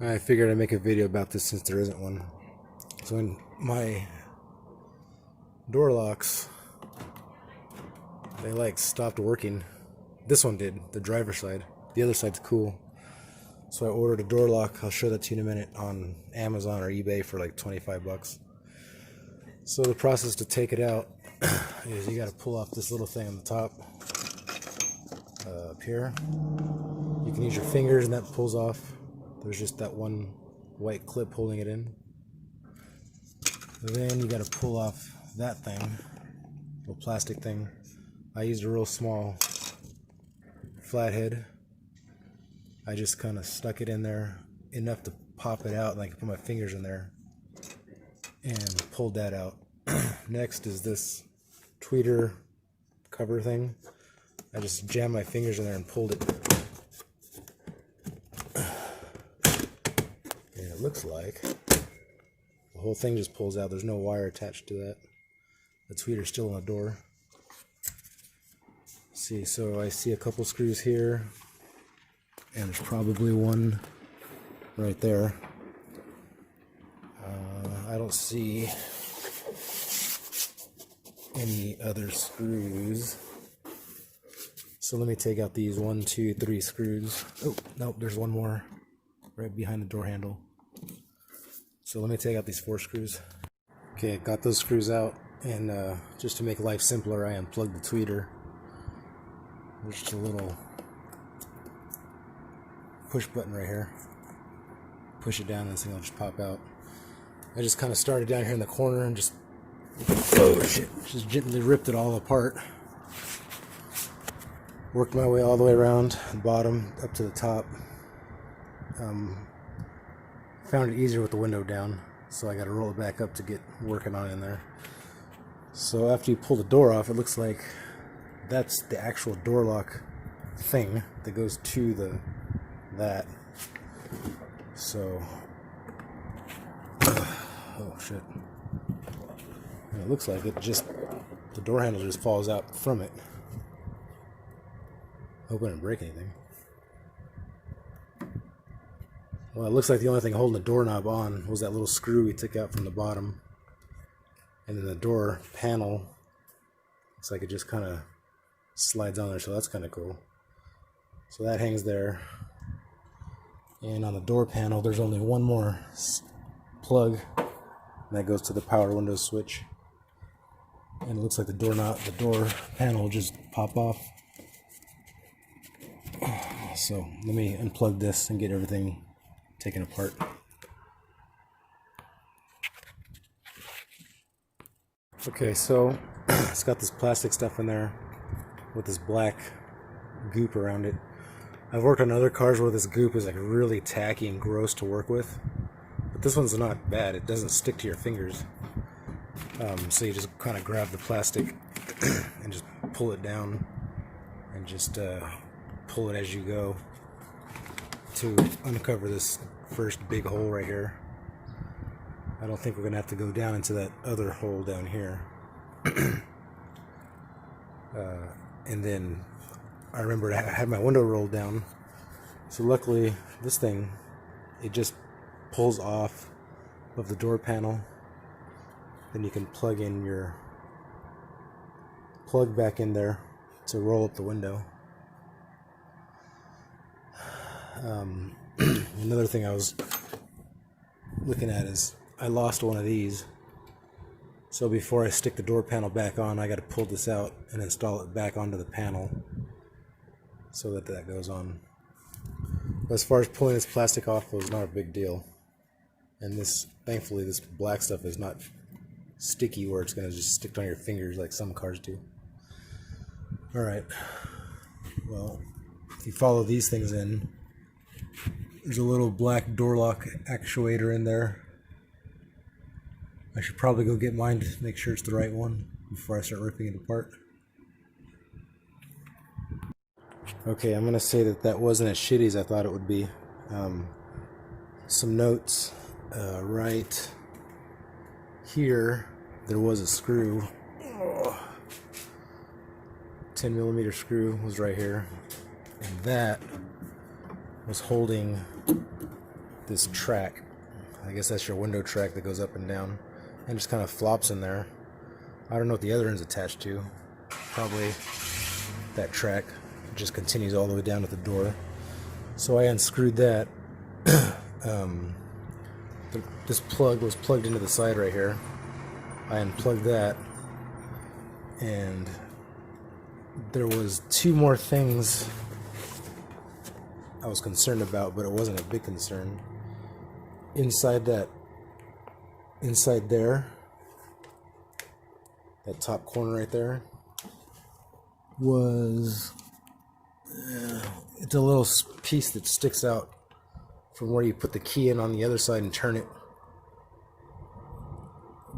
I figured I'd make a video about this since there isn't one. So when my door locks, they like stopped working. This one did, the driver's side. The other side's cool. So I ordered a door lock. I'll show that to you in a minute on Amazon or eBay for like 25 bucks. So the process to take it out is you got to pull off this little thing on the top up here. You can use your fingers and that pulls off. There's just that one white clip holding it in. Then you got to pull off that thing, little plastic thing. I used a real small flathead. I just kind of stuck it in there enough to pop it out, and I could put my fingers in there and pulled that out. Next is this tweeter cover thing. I just jammed my fingers in there and pulled it. And it looks like the whole thing just pulls out. There's no wire attached to that. The tweeter's still on the door. Let's see, so I see a couple screws here, and there's probably one right there. I don't see any other screws. So let me take out these 1, 2, 3 screws. Oh, nope, there's one more right behind the door handle. So let me take out these 4 screws. Okay, got those screws out, and just to make life simpler, I unplugged the tweeter. There's just a little push button right here. Push it down and this thing will just pop out. I just kind of started down here in the corner and just, oh shit, just gently ripped it all apart. Worked my way all the way around the bottom up to the top. Found it easier with the window down, so I got to roll it back up to get working on it in there. So after you pull the door off, it looks like that's the actual door lock thing that goes to that. So, oh shit. And it looks like the door handle just falls out from it. Hope I didn't break anything. Well, it looks like the only thing holding the doorknob on was that little screw we took out from the bottom. And then the door panel looks like it just kind of slides on there, so that's kind of cool. So that hangs there. And on the door panel, there's only one more plug, and that goes to the power window switch. And it looks like the door panel will just pop off. So let me unplug this and get everything taken apart. Okay, so it's got this plastic stuff in there with this black goop around it. I've worked on other cars where this goop is like really tacky and gross to work with, but this one's not bad. It doesn't stick to your fingers. So you just kind of grab the plastic and just pull it down and just pull it as you go to uncover this first big hole right here. I don't think we're gonna have to go down into that other hole down here. And then I remember I had my window rolled down, so luckily this thing, it just pulls off of the door panel. Then you can plug back in there to roll up the window. Another thing I was looking at is I lost one of these, so before I stick the door panel back on, I got to pull this out and install it back onto the panel so that goes on. But as far as pulling this plastic off, it was not a big deal. And thankfully this black stuff is not sticky where it's going to just stick on your fingers like some cars do. Alright, well, if you follow these things in, there's a little black door lock actuator in there. I should probably go get mine to make sure it's the right one before I start ripping it apart. Okay, I'm going to say that wasn't as shitty as I thought it would be. Some notes. Right here, there was a screw. 10mm screw was right here. And that was holding this track. I guess that's your window track that goes up and down and just kind of flops in there. I don't know what the other end's attached to. Probably that track just continues all the way down to the door. So I unscrewed that. This plug was plugged into the side right here. I unplugged that, and there was two more things I was concerned about, but it wasn't a big concern. Inside there, that top corner right there, was it's a little piece that sticks out from where you put the key in on the other side and turn it.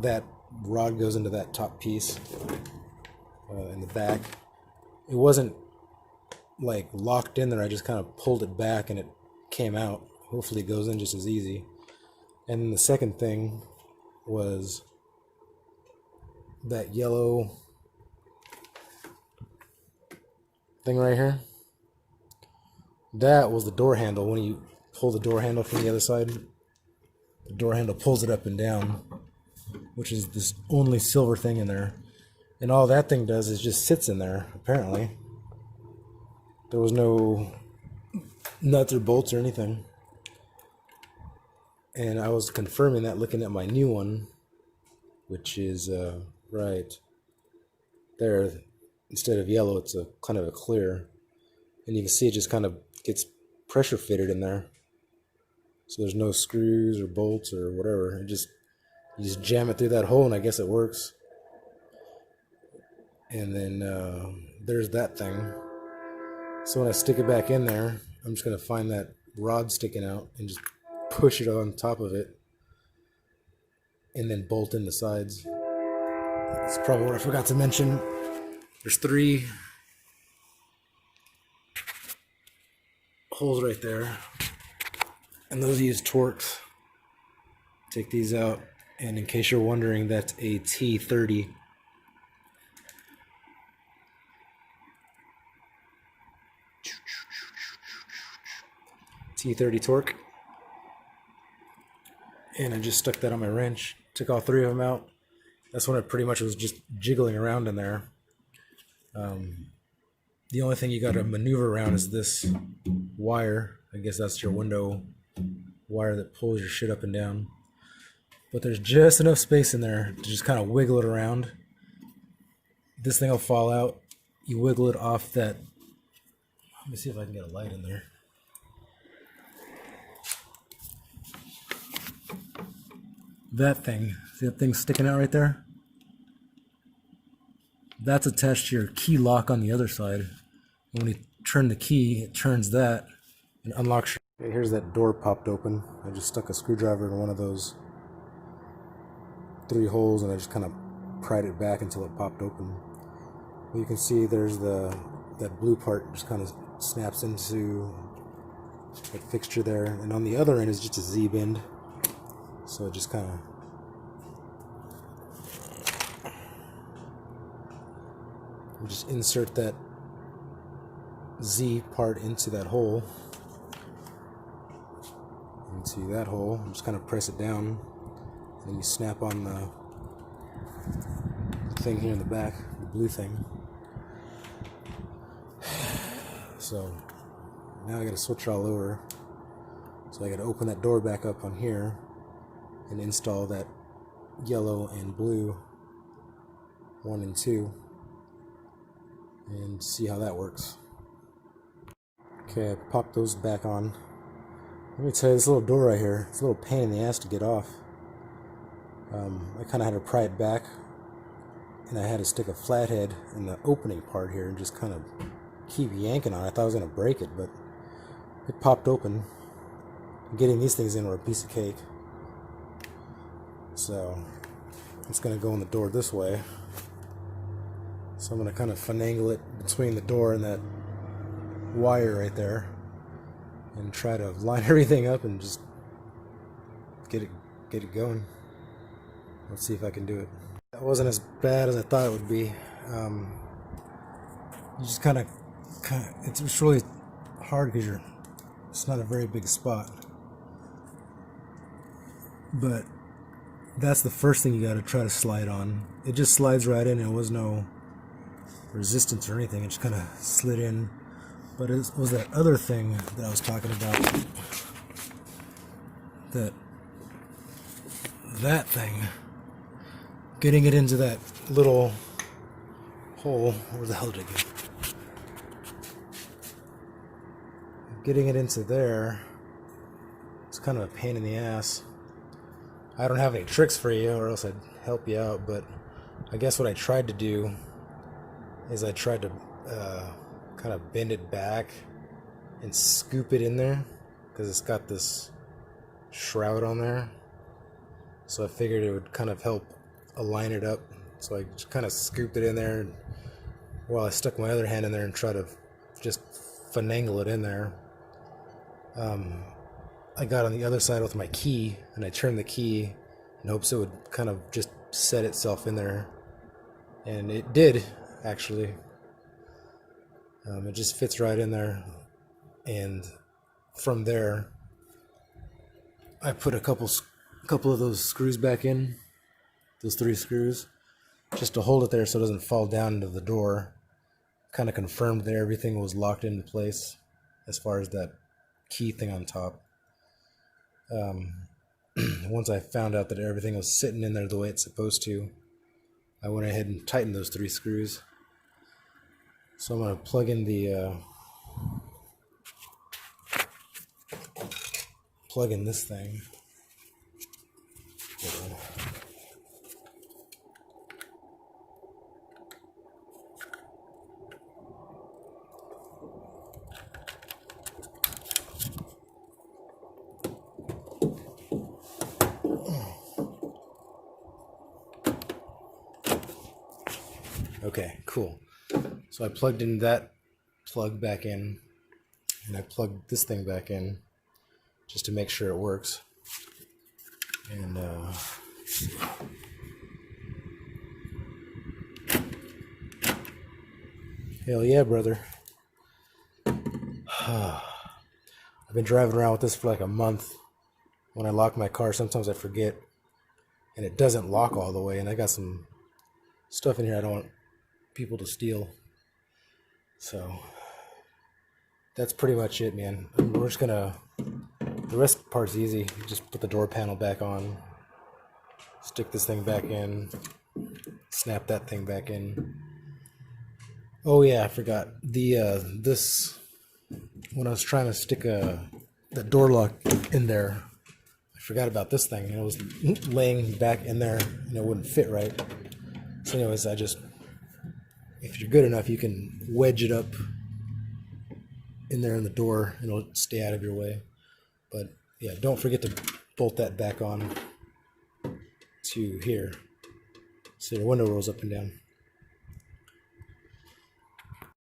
That rod goes into that top piece in the back. It wasn't like locked in there. I just kind of pulled it back and it came out. Hopefully it goes in just as easy. And then the second thing was that yellow thing right here. That was the door handle. When you pull the door handle from the other side, the door handle pulls it up and down, which is this only silver thing in there. And all that thing does is just sits in there, apparently. There was no nuts or bolts or anything. And I was confirming that looking at my new one, which is right there. Instead of yellow, it's a kind of a clear. And you can see it just kind of gets pressure fitted in there. So there's no screws or bolts or whatever. You just jam it through that hole, and I guess it works. And then there's that thing. So when I stick it back in there, I'm just going to find that rod sticking out and just push it on top of it. And then bolt in the sides. That's probably what I forgot to mention. There's 3 holes right there. And those use Torx. Take these out. And in case you're wondering, that's a T30. T30 torque. And I just stuck that on my wrench. Took all 3 of them out. That's when it pretty much was just jiggling around in there. The only thing you got to maneuver around is this wire. I guess that's your window wire that pulls your shit up and down. But there's just enough space in there to just kind of wiggle it around. This thing will fall out. You wiggle it off that. Let me see if I can get a light in there. That thing. See that thing sticking out right there? That's attached to your key lock on the other side. And when you turn the key, it turns that and unlocks your... Okay, here's that door popped open. I just stuck a screwdriver in one of those 3 holes and I just kind of pried it back until it popped open. But you can see there's that blue part just kind of snaps into that fixture there, and on the other end is just a Z-bend, so it just kind of just insert that Z part into that hole, into that hole, and just kind of press it down. And then you snap on the thing here in the back, the blue thing. So now I gotta switch it all over. So I gotta open that door back up on here and install that yellow and blue 1 and 2 and see how that works. Okay, I popped those back on. Let me tell you, this little door right here, it's a little pain in the ass to get off. I kind of had to pry it back, and I had to stick a flathead in the opening part here and just kind of keep yanking on it. I thought I was going to break it, but it popped open. Getting these things in were a piece of cake. So it's going to go in the door this way. So I'm going to kind of finagle it between the door and that wire right there and try to line everything up and just get it going. Let's see if I can do it. That wasn't as bad as I thought it would be. You just kind of it's really hard because it's not a very big spot. But that's the first thing you got to try to slide on. It just slides right in. It was no resistance or anything. It just kind of slid in. But it was that other thing that I was talking about. That thing. Getting it into that little hole. Where the hell did it go? Getting it into there. It's kind of a pain in the ass. I don't have any tricks for you, or else I'd help you out, but I guess what I tried to do is I tried to kind of bend it back and scoop it in there, because it's got this shroud on there. So I figured it would kind of help align it up. So I just kind of scooped it in there while I stuck my other hand in there and tried to just finagle it in there. I got on the other side with my key, and I turned the key in hopes it would kind of just set itself in there. And it did, actually. It just fits right in there. And from there, I put a couple of those screws back in, those 3 screws, just to hold it there so it doesn't fall down into the door. Kind of confirmed that everything was locked into place as far as that key thing on top. Once I found out that everything was sitting in there the way it's supposed to, I went ahead and tightened those 3 screws. So I'm going to plug in this thing. Okay, cool. So I plugged in that plug back in, and I plugged this thing back in just to make sure it works. And hell yeah, brother. I've been driving around with this for like a month. When I lock my car, sometimes I forget, and it doesn't lock all the way, and I got some stuff in here I don't want people to steal. So that's pretty much it, man. We're just gonna, the rest part's easy. You just put the door panel back on, stick this thing back in, snap that thing back in. Oh yeah, I forgot this, when I was trying to stick that door lock in there, I forgot about this thing, and it was laying back in there and it wouldn't fit right. So anyways, if you're good enough, you can wedge it up in there in the door and it'll stay out of your way. But yeah, don't forget to bolt that back on to here so your window rolls up and down.